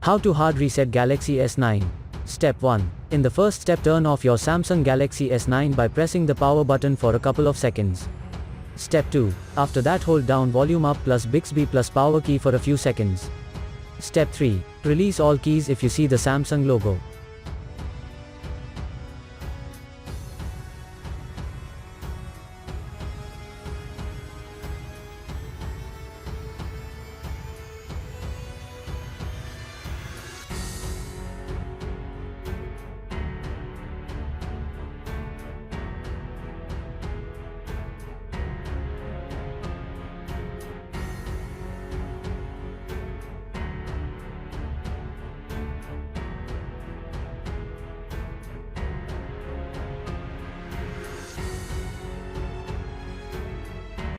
How to hard reset Galaxy S9. Step 1. In the first step, turn off your Samsung Galaxy S9 by pressing the power button for a couple of seconds. Step 2. After that, hold down volume up plus Bixby plus power key for a few seconds. Step 3. Release all keys if you see the Samsung logo.